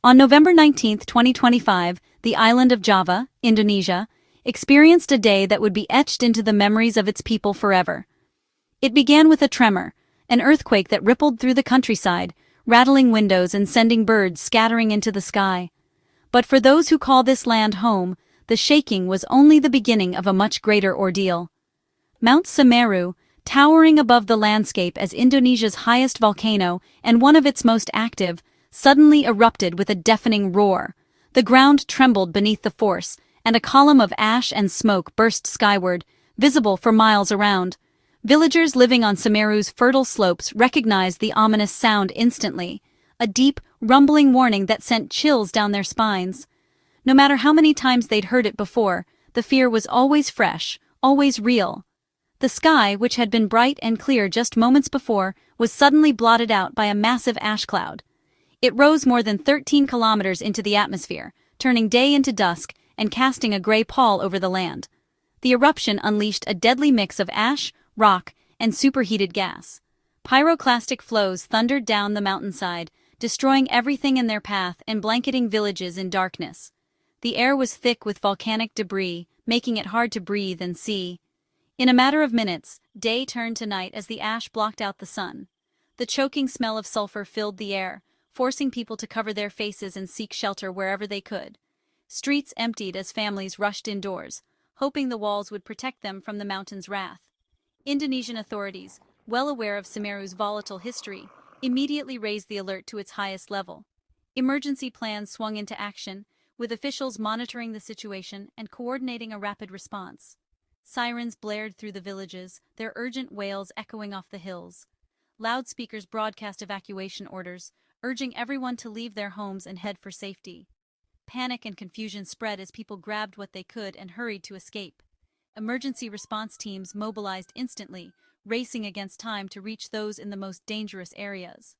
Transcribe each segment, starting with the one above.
On November 19, 2025, the island of Java, Indonesia, experienced a day that would be etched into the memories of its people forever. It began with a tremor, an earthquake that rippled through the countryside, rattling windows and sending birds scattering into the sky. But for those who call this land home, the shaking was only the beginning of a much greater ordeal. Mount Semeru, towering above the landscape as Indonesia's highest volcano and one of its most active, suddenly erupted with a deafening roar. The ground trembled beneath the force, and a column of ash and smoke burst skyward, visible for miles around. Villagers living on Semeru's fertile slopes recognized the ominous sound instantly, a deep, rumbling warning that sent chills down their spines. No matter how many times they'd heard it before, the fear was always fresh, always real. The sky, which had been bright and clear just moments before, was suddenly blotted out by a massive ash cloud. It rose more than 13 kilometers into the atmosphere, turning day into dusk and casting a gray pall over the land. The eruption unleashed a deadly mix of ash, rock, and superheated gas. Pyroclastic flows thundered down the mountainside, destroying everything in their path and blanketing villages in darkness. The air was thick with volcanic debris, making it hard to breathe and see. In a matter of minutes, day turned to night as the ash blocked out the sun. The choking smell of sulfur filled the air, forcing people to cover their faces and seek shelter wherever they could. Streets emptied as families rushed indoors, hoping the walls would protect them from the mountain's wrath. Indonesian authorities, well aware of Semeru's volatile history, immediately raised the alert to its highest level. Emergency plans swung into action, with officials monitoring the situation and coordinating a rapid response. Sirens blared through the villages, their urgent wails echoing off the hills. Loudspeakers broadcast evacuation orders, urging everyone to leave their homes and head for safety. Panic and confusion spread as people grabbed what they could and hurried to escape. Emergency response teams mobilized instantly, racing against time to reach those in the most dangerous areas.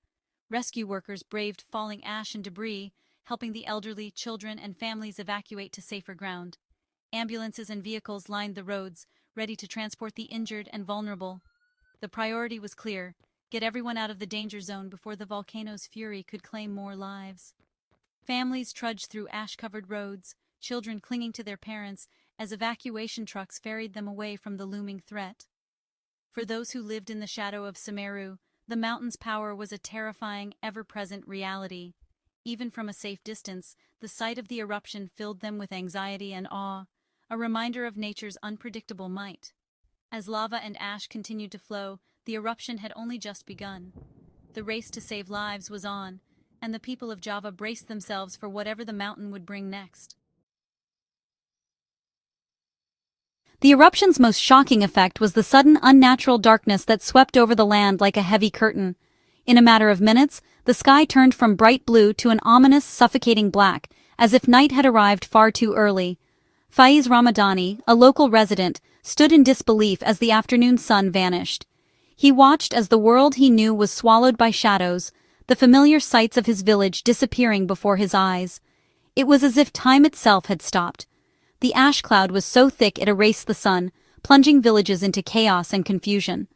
Rescue workers braved falling ash and debris, helping the elderly, children, and families evacuate to safer ground. Ambulances and vehicles lined the roads, ready to transport the injured and vulnerable. The priority was clear: get everyone out of the danger zone before the volcano's fury could claim more lives. Families trudged through ash-covered roads, children clinging to their parents as evacuation trucks ferried them away from the looming threat. For those who lived in the shadow of Semeru, the mountain's power was a terrifying, ever-present reality. Even from a safe distance, the sight of the eruption filled them with anxiety and awe, a reminder of nature's unpredictable might. As lava and ash continued to flow, the eruption had only just begun. The race to save lives was on, and the people of Java braced themselves for whatever the mountain would bring next. The eruption's most shocking effect was the sudden unnatural darkness that swept over the land like a heavy curtain. In a matter of minutes, the sky turned from bright blue to an ominous, suffocating black, as if night had arrived far too early. Faiz Ramadani, a local resident, stood in disbelief as the afternoon sun vanished. He watched as the world he knew was swallowed by shadows, the familiar sights of his village disappearing before his eyes. It was as if time itself had stopped. The ash cloud was so thick it erased the sun, plunging villages into chaos and confusion.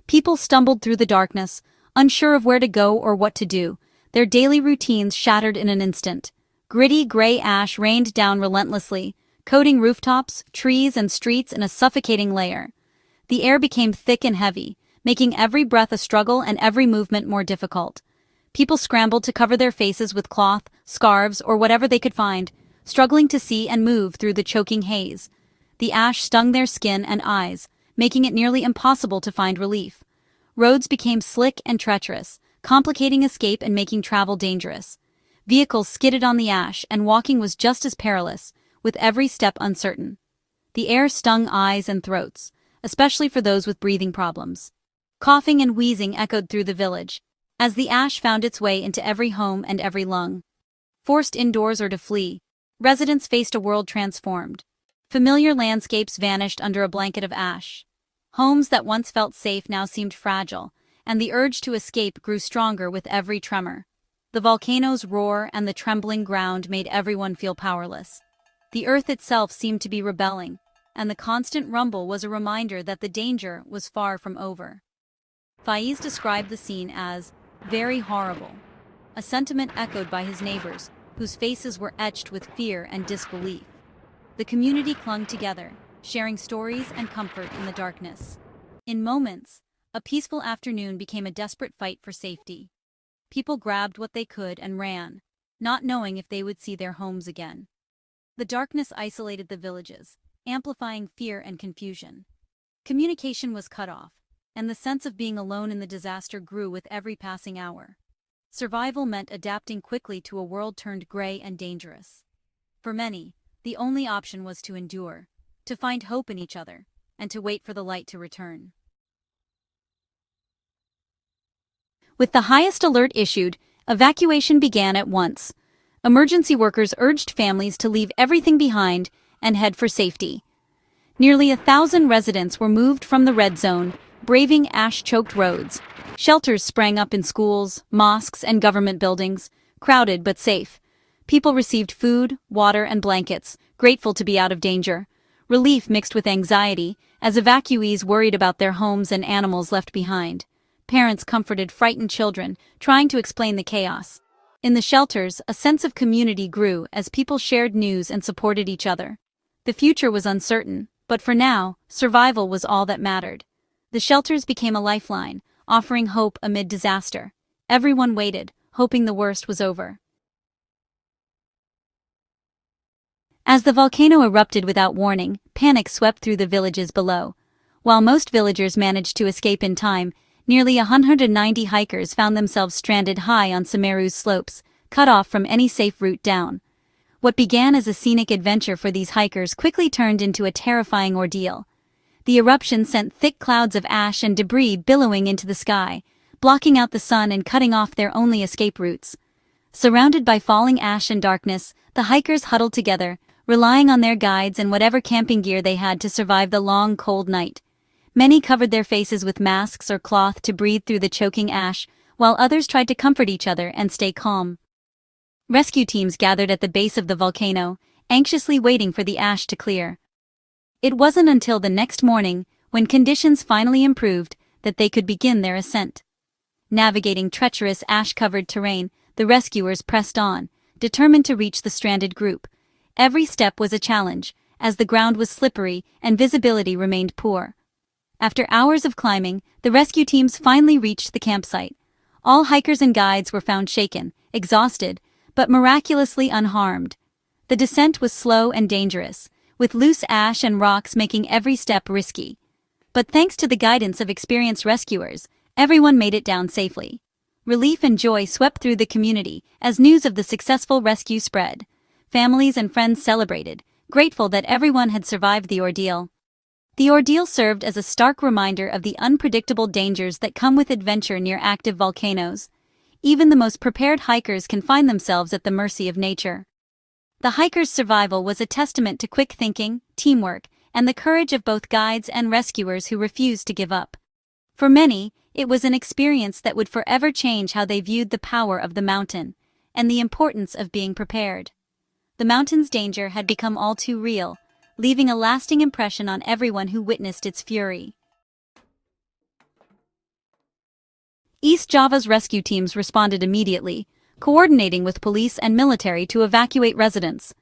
People stumbled through the darkness, unsure of where to go or what to do, their daily routines shattered in an instant. Gritty gray ash rained down relentlessly, coating rooftops, trees, and streets in a suffocating layer. The air became thick and heavy, making every breath a struggle and every movement more difficult. People scrambled to cover their faces with cloth, scarves, or whatever they could find, struggling to see and move through the choking haze. The ash stung their skin and eyes, making it nearly impossible to find relief. Roads became slick and treacherous, complicating escape and making travel dangerous. Vehicles skidded on the ash, and walking was just as perilous, with every step uncertain. The air stung eyes and throats, especially for those with breathing problems. Coughing and wheezing echoed through the village, as the ash found its way into every home and every lung. Forced indoors or to flee, residents faced a world transformed. Familiar landscapes vanished under a blanket of ash. Homes that once felt safe now seemed fragile, and the urge to escape grew stronger with every tremor. The volcano's roar and the trembling ground made everyone feel powerless. The earth itself seemed to be rebelling, and the constant rumble was a reminder that the danger was far from over. Faiz described the scene as very horrible, a sentiment echoed by his neighbors, whose faces were etched with fear and disbelief. The community clung together, sharing stories and comfort in the darkness. In moments, a peaceful afternoon became a desperate fight for safety. People grabbed what they could and ran, not knowing if they would see their homes again. The darkness isolated the villages, amplifying fear and confusion. Communication was cut off, and the sense of being alone in the disaster grew with every passing hour. Survival meant adapting quickly to a world turned gray and dangerous. For many, the only option was to endure, to find hope in each other, and to wait for the light to return. With the highest alert issued, evacuation began at once. Emergency workers urged families to leave everything behind and head for safety. Nearly 1,000 residents were moved from the red zone, braving ash-choked roads. Shelters sprang up in schools, mosques, and government buildings, crowded but safe. People received food, water, and blankets, grateful to be out of danger. Relief mixed with anxiety, as evacuees worried about their homes and animals left behind. Parents comforted frightened children, trying to explain the chaos. In the shelters, a sense of community grew as people shared news and supported each other. The future was uncertain, but for now, survival was all that mattered. The shelters became a lifeline, offering hope amid disaster. Everyone waited, hoping the worst was over. As the volcano erupted without warning, panic swept through the villages below. While most villagers managed to escape in time, nearly 190 hikers found themselves stranded high on Semeru's slopes, cut off from any safe route down. What began as a scenic adventure for these hikers quickly turned into a terrifying ordeal. The eruption sent thick clouds of ash and debris billowing into the sky, blocking out the sun and cutting off their only escape routes. Surrounded by falling ash and darkness, the hikers huddled together, relying on their guides and whatever camping gear they had to survive the long, cold night. Many covered their faces with masks or cloth to breathe through the choking ash, while others tried to comfort each other and stay calm. Rescue teams gathered at the base of the volcano, anxiously waiting for the ash to clear. It wasn't until the next morning, when conditions finally improved, that they could begin their ascent. Navigating treacherous ash-covered terrain, the rescuers pressed on, determined to reach the stranded group. Every step was a challenge, as the ground was slippery and visibility remained poor. After hours of climbing, the rescue teams finally reached the campsite. All hikers and guides were found shaken, exhausted, but miraculously unharmed. The descent was slow and dangerous, with loose ash and rocks making every step risky. But thanks to the guidance of experienced rescuers, everyone made it down safely. Relief and joy swept through the community as news of the successful rescue spread. Families and friends celebrated, grateful that everyone had survived the ordeal. The ordeal served as a stark reminder of the unpredictable dangers that come with adventure near active volcanoes. Even the most prepared hikers can find themselves at the mercy of nature. The hikers' survival was a testament to quick thinking, teamwork, and the courage of both guides and rescuers who refused to give up. For many, it was an experience that would forever change how they viewed the power of the mountain, and the importance of being prepared. The mountain's danger had become all too real, leaving a lasting impression on everyone who witnessed its fury. East Java's rescue teams responded immediately, coordinating with police and military to evacuate residents.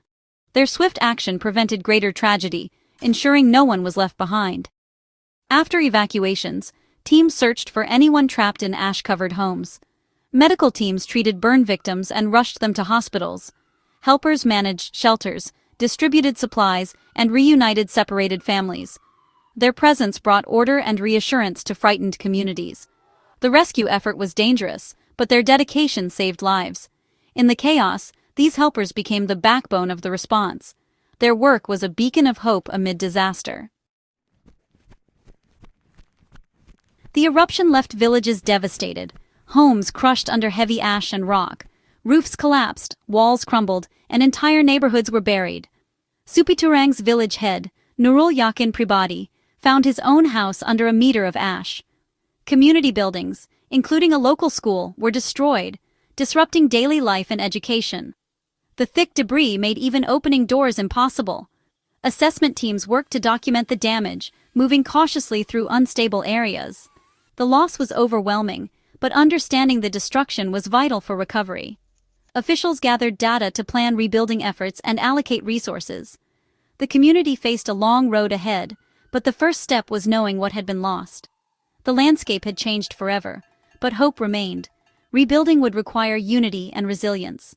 Their swift action prevented greater tragedy, ensuring no one was left behind. After evacuations, teams searched for anyone trapped in ash-covered homes. Medical teams treated burn victims and rushed them to hospitals. Helpers managed shelters, distributed supplies, and reunited separated families. Their presence brought order and reassurance to frightened communities. The rescue effort was dangerous, but their dedication saved lives. In the chaos, these helpers became the backbone of the response. Their work was a beacon of hope amid disaster. The eruption left villages devastated, homes crushed under heavy ash and rock. Roofs collapsed, walls crumbled, and entire neighborhoods were buried. Supiturang's village head, Nurul Yakin Pribadi, found his own house under a meter of ash. Community buildings, including a local school, were destroyed, disrupting daily life and education. The thick debris made even opening doors impossible. Assessment teams worked to document the damage, moving cautiously through unstable areas. The loss was overwhelming, but understanding the destruction was vital for recovery. Officials gathered data to plan rebuilding efforts and allocate resources. The community faced a long road ahead, but the first step was knowing what had been lost. The landscape had changed forever, but hope remained. Rebuilding would require unity and resilience.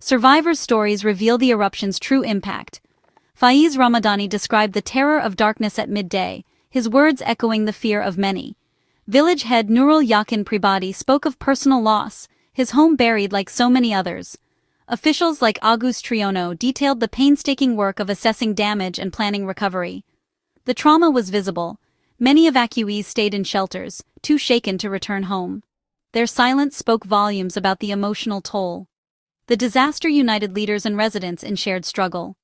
Survivors' stories reveal the eruption's true impact. Faiz Ramadani described the terror of darkness at midday, his words echoing the fear of many. Village head Nurul Yakin Pribadi spoke of personal loss, his home buried like so many others. Officials like Agus Triono detailed the painstaking work of assessing damage and planning recovery. The trauma was visible. Many evacuees stayed in shelters, too shaken to return home. Their silence spoke volumes about the emotional toll. The disaster united leaders and residents in shared struggle.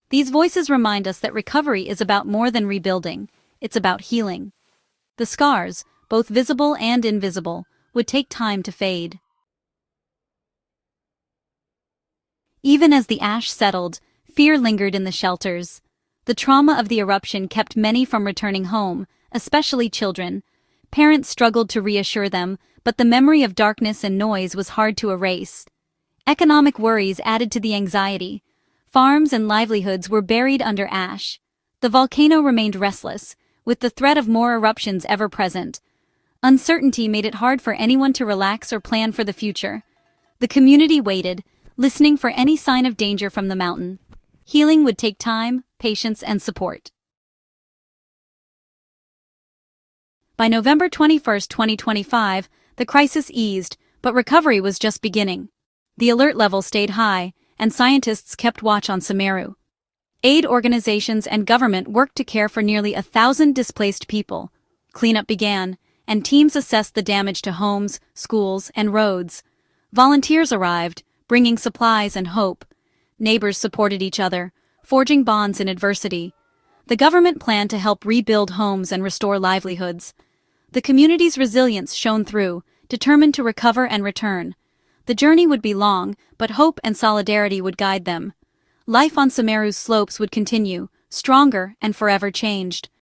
These voices remind us that recovery is about more than rebuilding, it's about healing. The scars, both visible and invisible, would take time to fade. Even as the ash settled, fear lingered in the shelters. The trauma of the eruption kept many from returning home, especially children. Parents struggled to reassure them, but the memory of darkness and noise was hard to erase. Economic worries added to the anxiety. Farms and livelihoods were buried under ash. The volcano remained restless, with the threat of more eruptions ever present. Uncertainty made it hard for anyone to relax or plan for the future. The community waited, listening for any sign of danger from the mountain. Healing would take time, patience, and support. By November 21, 2025, the crisis eased, but recovery was just beginning. The alert level stayed high, and scientists kept watch on Semeru. Aid organizations and government worked to care for nearly 1,000 displaced people. Cleanup began, and teams assessed the damage to homes, schools, and roads. Volunteers arrived, bringing supplies and hope. Neighbors supported each other, forging bonds in adversity. The government planned to help rebuild homes and restore livelihoods. The community's resilience shone through, determined to recover and return. The journey would be long, but hope and solidarity would guide them. Life on Semeru's slopes would continue, stronger and forever changed.